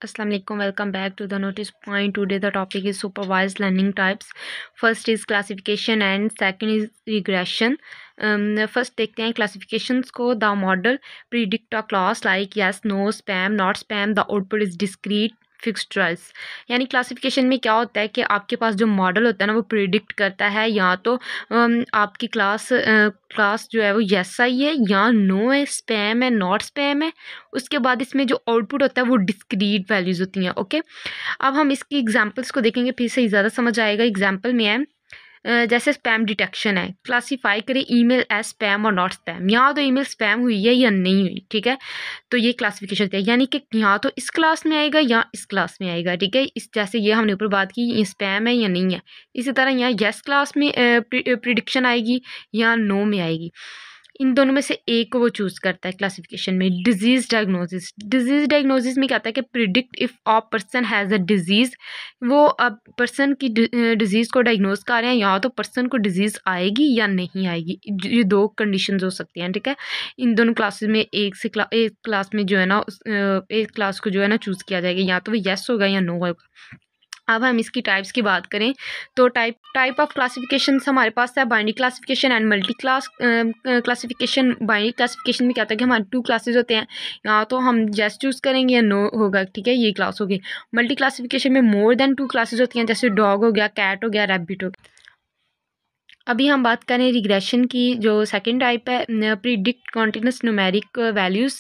Assalamu alaikum. Welcome back to the notice point. Today the topic is supervised learning types. First is classification and second is regression. First देखते हैं classifications को. The model predict a class like yes, no, spam, not spam. The output is discrete, fixed choice. यानी classification में क्या होता है कि आपके पास जो मॉडल होता है ना वो प्रिडिक्ट करता है या तो आपकी क्लास जो है वो येस आई है या नो है, स्पैम है, नॉट स्पैम है. उसके बाद इसमें जो आउटपुट होता है वो डिस्क्रीट वैल्यूज़ होती हैं. ओके, अब हम इसकी एग्जांपल्स को देखेंगे फिर से ज़्यादा समझ आएगा. एग्जांपल में है जैसे स्पैम डिटेक्शन है, क्लासीफाई करें ईमेल एज स्पैम और नॉट स्पैम. यहाँ तो ईमेल स्पैम हुई है या नहीं हुई, ठीक है. तो ये क्लासिफिकेशन है, यानी कि यहाँ तो इस क्लास में आएगा या इस क्लास में आएगा, ठीक है. इस जैसे ये हमने ऊपर बात की, ये स्पैम है या नहीं है. इसी तरह यहाँ यस क्लास में प्रिडिक्शन आएगी या नो में आएगी. इन दोनों में से एक को वो चूज़ करता है क्लासिफिकेशन में. डिजीज़ डायग्नोसिस में क्या आता है कि predict if a person has a disease. वो अब पर्सन की डिजीज़ को डायग्नोज कर रहे हैं, या तो पर्सन को डिजीज़ आएगी या नहीं आएगी. ये दो कंडीशंस हो सकती हैं, ठीक है. इन दोनों क्लासेस में एक क्लास में जो है ना एक क्लास को जो है ना चूज़ किया जाएगा, या तो वो येस होगा या नो होगा. अब हम इसकी टाइप्स की बात करें तो टाइप ऑफ क्लासिफिकेशन हमारे पास है binary classification and multi class classification. Binary classification में क्या होता है कि हमारे 2 क्लासेस होते हैं, या तो हम येस चूज़ करेंगे या नो होगा, ठीक है. ये क्लास होगी. मल्टी क्लासिफिकेशन में मोर देन 2 क्लासेस होती हैं, जैसे डॉग हो गया, कैट हो गया, रैबिट हो गया. अभी हम बात करें रिग्रेशन की. जो सेकंड टाइप है प्रिडिक्ट कॉन्टिन्यूस न्यूमेरिक वैल्यूज़.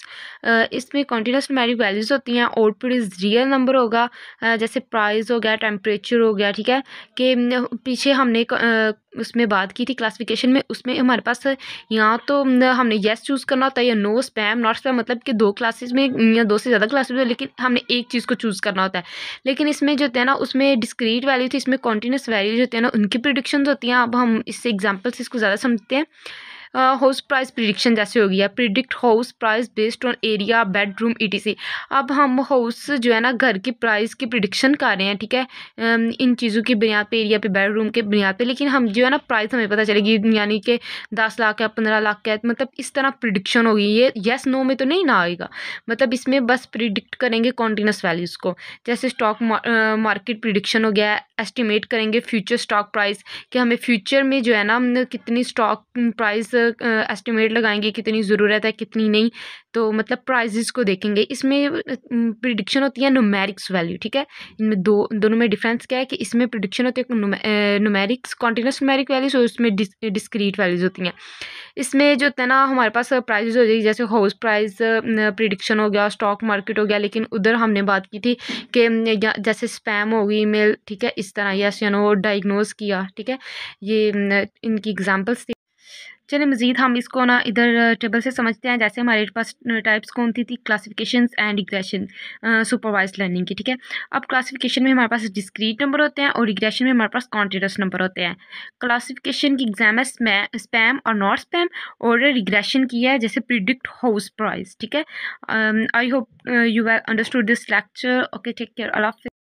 इसमें कॉन्टिन्यूस न्यूमेरिक वैल्यूज़ होती हैं. आउटपुट इज़ रियल नंबर होगा, जैसे प्राइस हो गया, टेम्परेचर हो गया, ठीक है. कि पीछे हमने उसमें बात की थी क्लासिफिकेशन में, उसमें हमारे पास यहाँ तो हमने येस चूज़ करना होता है या नो, स्पैम, नॉट स्पैम, मतलब कि 2 क्लासेस में या 2 से ज़्यादा क्लासेस में, लेकिन हमने एक चीज़ को चूज़ करना होता है. लेकिन इसमें जो होता है ना उसमें डिस्क्रीट वैल्यू थी, इसमें कॉन्टिन्यूस वैल्यूज होती है ना उनकी प्रिडिक्शंस होती हैं. अब हम इससे एग्जांपल से इसको ज़्यादा समझते हैं. हाउस प्राइस प्रिडिक्शन जैसे हो गया, predict house price based on area, bedroom, etc. अब हम हाउस जो है ना घर की प्राइस की प्रिडिक्शन कर रहे हैं, ठीक है, इन चीज़ों की बुनियाद पे, एरिया पे, बेडरूम के बुनियाद पे. लेकिन हम जो है ना प्राइस हमें पता चलेगी, यानी कि 10 लाख है, 15 लाख है, मतलब इस तरह प्रिडिक्शन होगी. ये येस नो में तो नहीं ना आएगा, मतलब इसमें बस प्रिडिक्ट करेंगे कॉन्टिन्यूस वैल्यूज़ को. जैसे स्टॉक मार्केट प्रिडिक्शन हो गया, एस्टिमेट करेंगे फ्यूचर स्टॉक प्राइस, कि हमें फ्यूचर में जो है ना कितनी स्टॉक प्राइस एस्टिमेट लगाएंगे, कितनी ज़रूरत है, कितनी नहीं. तो मतलब प्राइजेस को देखेंगे. इसमें प्रिडिक्शन होती है न्यूमेरिक्स वैल्यू, ठीक है. इनमें दोनों में डिफरेंस क्या है कि इसमें प्रिडिक्शन होती है न्यूमेरिक्स कॉन्टिन्यूस न्यूमेरिक वैल्यूज, और इसमें डिस्क्रीट वैल्यूज होती हैं. इसमें जो होता है ना हमारे पास प्राइजेस हो जाएगी, जैसे हाउस प्राइस प्रिडिक्शन हो गया, स्टॉक मार्केट हो गया. लेकिन उधर हमने बात की थी कि जैसे स्पैम हो गई ईमेल, ठीक है, इस तरह यस या नो डायग्नोज किया, ठीक है. ये इनकी एग्जांपल्स थी. चलिए मज़ीद हम इसको ना इधर टेबल से समझते हैं. जैसे हमारे पास टाइप्स कौन थी classifications and regression supervised learning की, ठीक है. अब क्लासिफिकेशन में हमारे पास डिस्क्रीट नंबर होते हैं और रिग्रेशन में हमारे पास कॉन्टिन्यूस नंबर होते हैं. क्लासिफिकेशन की एग्जाम है स्पैम और नॉट स्पैम, और रिग्रेशन की है जैसे प्रिडिक्ट हाउस प्राइस, ठीक है. I hope you have understood this lecture. Okay, take care. अल्लाह हाफ़िज़.